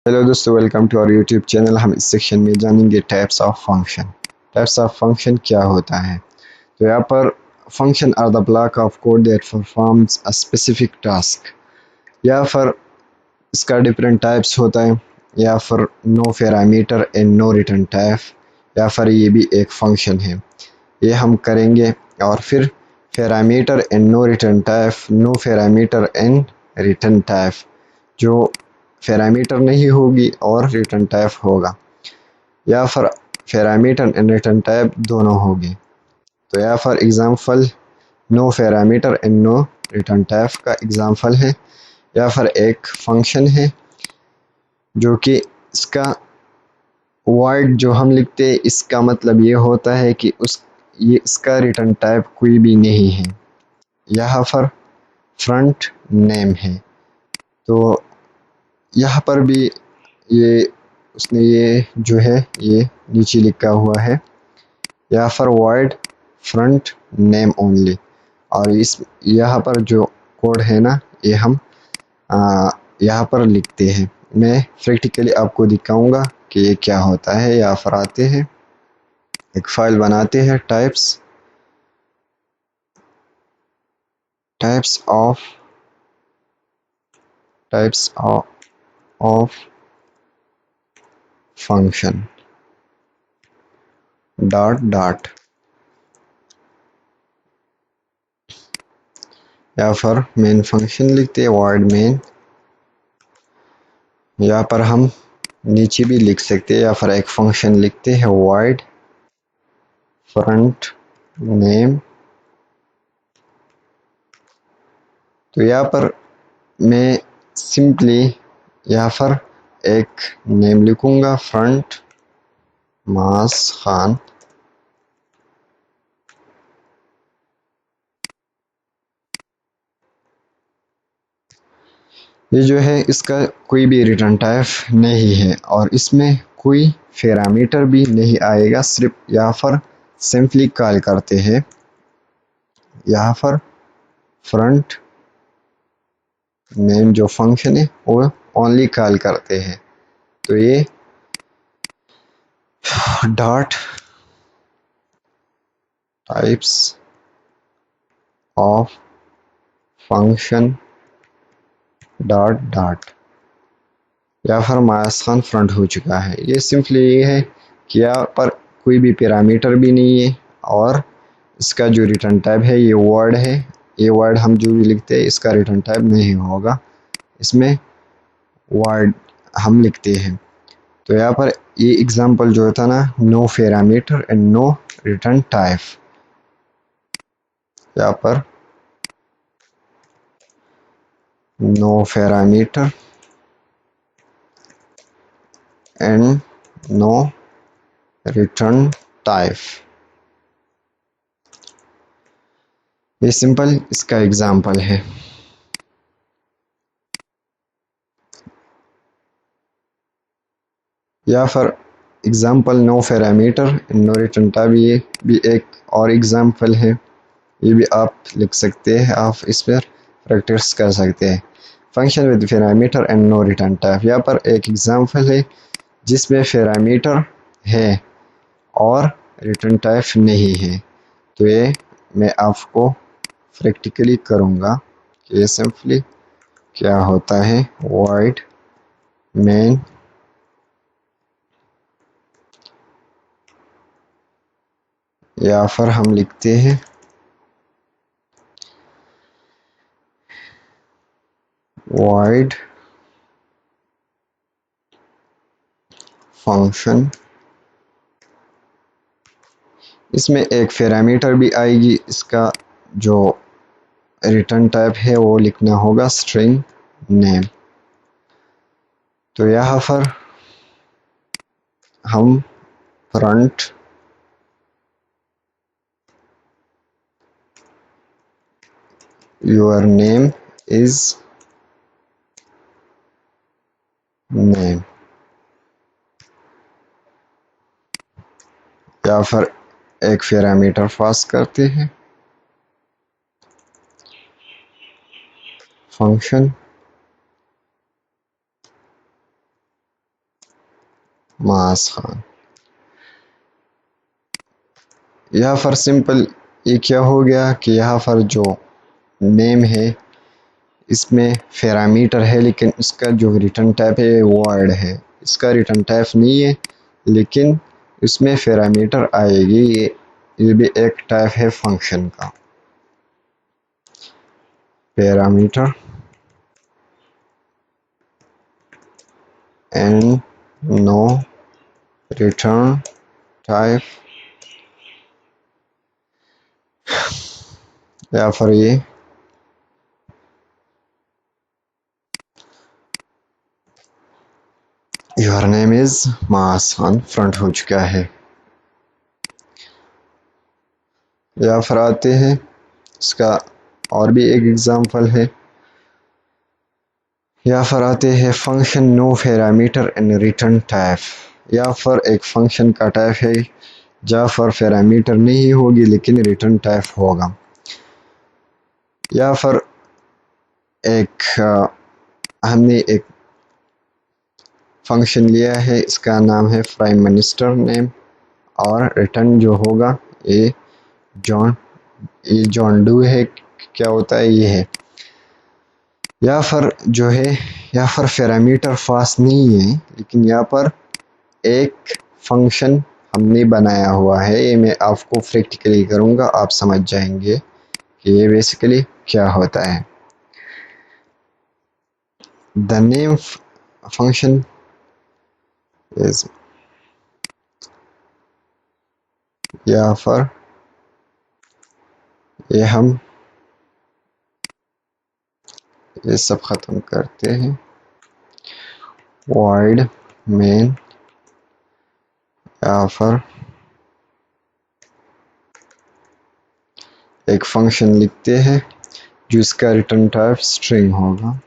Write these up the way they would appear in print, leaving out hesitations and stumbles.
Hello दोस्तों, welcome to our YouTube channel. हम इस सेक्शन में जानेंगे types of function. Types of function क्या होता है। तो यहाँ पर function are the block of code that performs a specific task. या फिर इसका डिफरेंट टाइप्स होता है, या फिर no parameter and no return type, या फिर ये भी एक फंक्शन है। ये हम करेंगे। और फिर parameter and no return type, no parameter and return type, जो पैरामीटर नहीं होगी और रिटर्न टाइप होगा, या फिर पैरामीटर एंड रिटर्न टाइप दोनों होगी। तो या फिर example no parameter and no return type का एग्जांपल है, या फिर एक फंक्शन है जो कि इसका वर्ड जो हम लिखते हैं, इसका मतलब ये होता है कि ये इसका रिटर्न टाइप कोई भी नहीं है। यहाँ पर फ्रंट नेम है, तो यहाँ पर भी ये उसने ये जो है ये नीचे लिखा हुआ है, यहाँ पर वर्ड फ्रंट नेम ओनली। और इस यहाँ पर जो कोड है ना, ये हम यहाँ पर लिखते हैं। मैं प्रैक्टिकली आपको दिखाऊंगा कि ये क्या होता है। यहाँ पर आते हैं, एक फाइल बनाते हैं, types of function dot dot, या फिर मेन फंक्शन लिखते हैं, वर्ड मेन। यहाँ पर हम नीचे भी लिख सकते हैं, या फिर एक फंक्शन लिखते हैं, वर्ड फ्रंट नेम। तो यहाँ पर मैं सिंपली यहाँ पर एक नेम लिखूंगा, फ्रंट मास खान। ये जो है इसका कोई भी रिटर्न टाइप नहीं है, और इसमें कोई पैरामीटर भी नहीं आएगा। सिर्फ यहाँ पर सिंपली कॉल करते हैं, यहाँ पर फ्रंट नेम जो फंक्शन है वो ओनली कॉल करते हैं। तो ये dot types of function dot dot, या फिर मास खान फ्रंट हो चुका है। ये सिंपली ये है कि यहाँ पर कोई भी पैरामीटर भी नहीं है, और इसका जो रिटर्न टाइप है ये वर्ड है। ये वर्ड हम जो भी लिखते हैं इसका रिटर्न टाइप नहीं होगा, इसमें वर्ड हम लिखते हैं। तो यहाँ पर ये एग्जांपल जो था ना, no parameter and no return type, यहाँ पर no parameter and no return type, ये सिंपल इसका एग्जांपल है। या फिर example no parameter no return type, ये भी एक और एग्जांपल है। ये भी आप लिख सकते हैं, आप इस पर प्रैक्टिस कर सकते हैं। Function with parameter and no return type, यहाँ पर एक एग्जांपल है जिसमें पैरामीटर है और रिटर्न टाइप नहीं है। तो ये मैं आपको प्रैक्टिकली करूँगा कि ये सिंपली क्या होता है। वॉइड मेन या फिर हम लिखते हैं void फंक्शन। इसमें एक पैरामीटर भी आएगी, इसका जो रिटर्न टाइप है वो लिखना होगा स्ट्रिंग नेम। तो यहाँ पर हम front your name is name, या फिर एक पैरामीटर पास करते हैं, फंक्शन मास खान। यहाँ पर सिंपल ये क्या हो गया कि यहाँ पर जो नेम है इसमें पैरामीटर है, लेकिन इसका जो रिटर्न टाइप है वर्ड है। इसका रिटर्न टाइप नहीं है, लेकिन इसमें पैरामीटर आएगी। ये भी एक टाइप है फंक्शन का, parameter and no return type. या फिर ये योर नेम इज मास खान फ्रंट हो चुका है। या फिर आते हैं इसका और भी एक एग्जांपल है। या फिर आते हैं function no parameter and return type. या फिर एक फंक्शन का टाइप है जहाँ पर पैरामीटर नहीं होगी लेकिन रिटर्न टाइप होगा। या फिर एक हमने एक फंक्शन लिया है, इसका नाम है प्राइम मिनिस्टर नेम, और रिटर्न जो होगा ये जॉन डू है। क्या होता है ये है। या फिर जो है यहाँ पर पैरामीटर पास नहीं है, लेकिन यहाँ पर एक फंक्शन हमने बनाया हुआ है। ये मैं आपको प्रैक्टिकली करूँगा, आप समझ जाएंगे कि ये बेसिकली क्या होता है। द नेम फंक्शन इज, या फिर ये हम ये सब ख़त्म करते हैं। void main, या फिर एक फंक्शन लिखते हैं जिसका रिटर्न टाइप स्ट्रिंग होगा।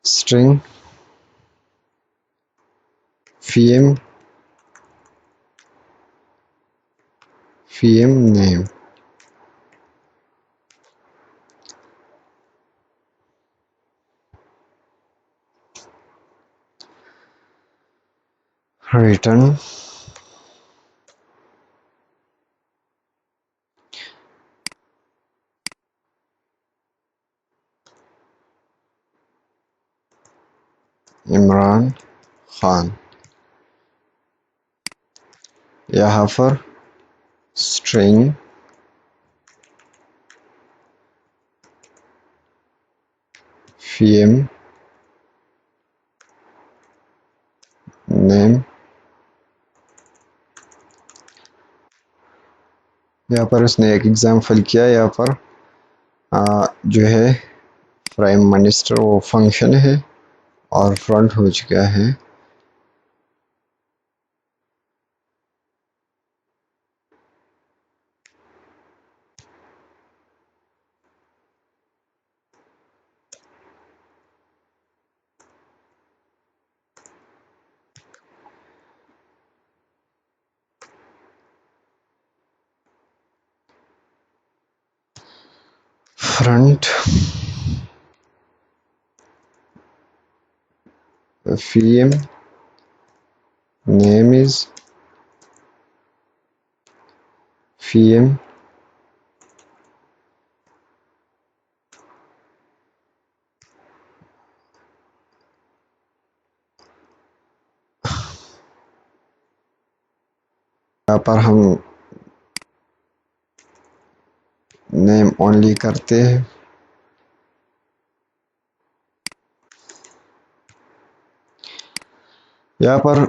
String fm name. Return Imran Khan. यहाँ पर स्ट्रिंग fm नेम। यहाँ पर उसने एक एग्जाम्पल किया। यहाँ पर जो है प्राइम मिनिस्टर वो फंक्शन है और फ्रंट हो चुका है। Front fm name is fm यहाँ पर हम नेम ओनली करते हैं। यहाँ पर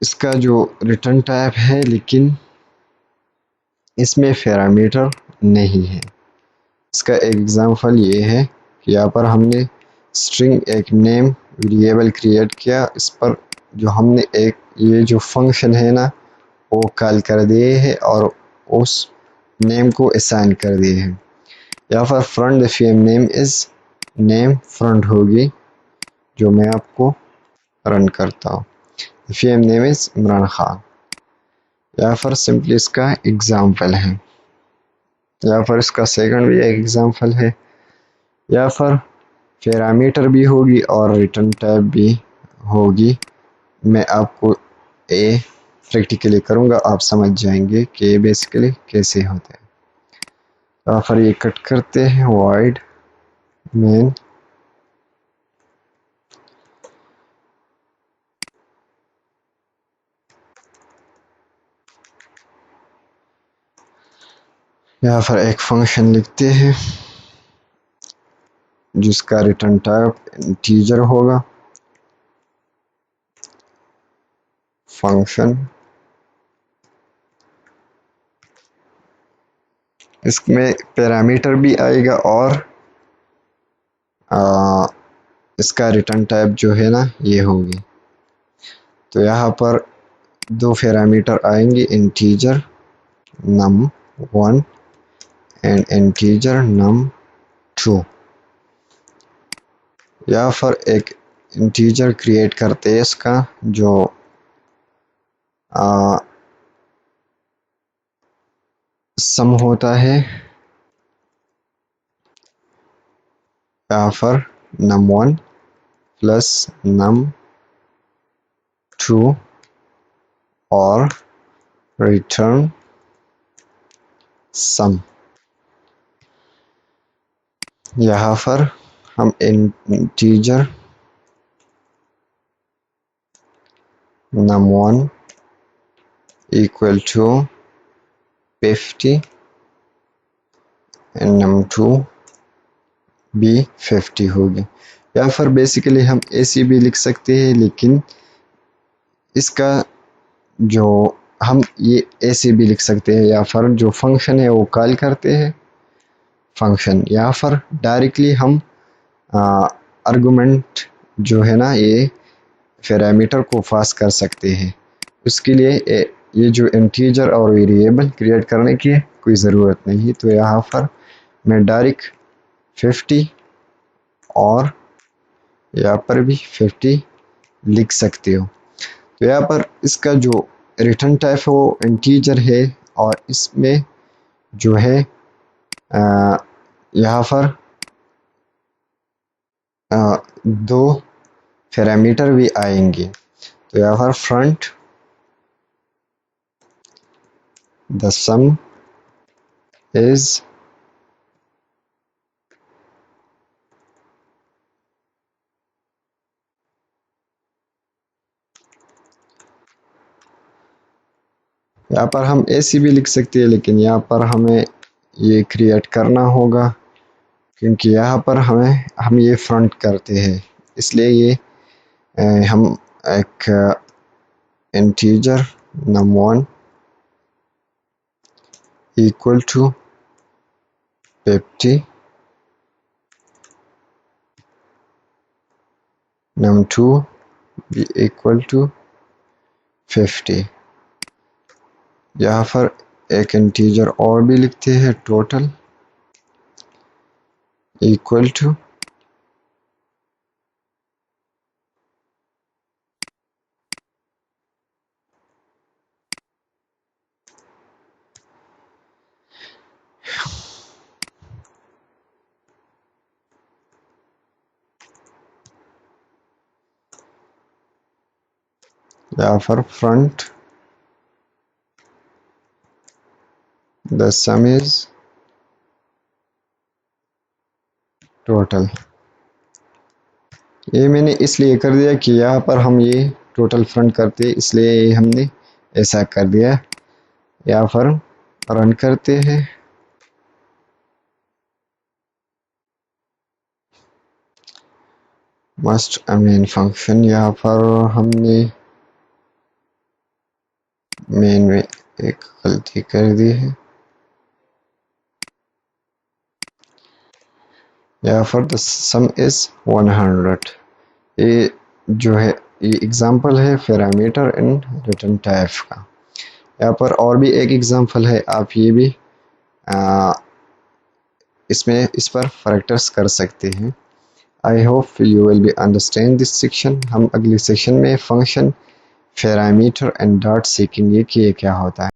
इसका जो रिटर्न टाइप है, लेकिन इसमें पैरामीटर नहीं है। इसका एक एग्जांपल ये है कि यहाँ पर हमने स्ट्रिंग एक नेम वेरिएबल क्रिएट किया। इस पर जो हमने एक ये जो फंक्शन है ना वो कॉल कर दिए है और उस नेम को असाइन कर दिए हैं। यहाँ पर front fm name is name front होगी जो मैं आपको रन करता हूँ। fm name is Imran Khan. यहाँ पर सिंपली इसका एग्जाम्पल है। यहाँ पर इसका सेकंड भी एक एग्जाम्पल है। यहाँ पर पैरामीटर भी होगी और रिटर्न टाइप भी होगी मैं आपको ए प्रैक्टिकली करूँगा, आप समझ जाएंगे कि बेसिकली कैसे होता है। तो फिर ये कट करते हैं, void main यहाँ पर एक फंक्शन लिखते हैं जिसका रिटर्न टाइप इंटीजर होगा। फंक्शन इसमें पैरामीटर भी आएगा और इसका रिटर्न टाइप जो है ना ये होगी। तो यहाँ पर दो पैरामीटर आएंगे, integer num1 and integer num2। यहाँ पर एक इंटीजर क्रिएट करते हैं इसका जो सम होता है। यहाँ पर num1 प्लस num2 और रिटर्न सम। यहाँ पर हम integer num1 equal to 50 and num2 भी 50 होगी। या फिर बेसिकली हम ऐसे भी लिख सकते हैं, लेकिन इसका जो हम ये ऐसे भी लिख सकते हैं, या फिर जो फंक्शन है वो कॉल करते हैं फंक्शन, या फिर डायरेक्टली हम आर्गुमेंट जो है ना ये पैरामीटर को पास कर सकते हैं। उसके लिए ये जो इंटीजर और वेरिएबल क्रिएट करने की कोई ज़रूरत नहीं। तो यहाँ पर मैं डायरेक्ट 50 और यहाँ पर भी 50 लिख सकते हो। तो यहाँ पर इसका जो रिटर्न टाइप है वो इंटीजर है और इसमें जो है यहाँ पर दो पैरामीटर भी आएंगे। तो यहाँ पर फ्रंट द सम इज यहाँ पर हम ऐसी भी लिख सकते हैं, लेकिन यहाँ पर हमें ये क्रिएट करना होगा क्योंकि यहाँ पर हम ये फ्रंट करते हैं, इसलिए ये हम एक integer num1 equal to 50 num2 भी इक्वल टू 50। यहाँ पर एक इंटीजर और भी लिखते हैं, टोटल इक्वल टू यहाँ पर front the some is total. ये मैंने इसलिए कर दिया कि यहाँ पर हम ये टोटल फ्रंट करते, इसलिए हमने ऐसा कर दिया। यहाँ पर रन करते हैं, मस्ट मेन फंक्शन। यहाँ पर हमने मेन में एक गलती कर दी है। यहाँ पर द सम इज 100। ये जो है ये एग्जांपल है पैरामीटर इन रिटर्न टाइप का। यहाँ पर और भी एक एग्जांपल है, आप ये भी इसमें इस पर फैक्टर्स कर सकते हैं। I hope you will be understand this section. हम अगले सेक्शन में फंक्शन पैरामीटर एंड डॉट सीखेंगे कि ये क्या होता है।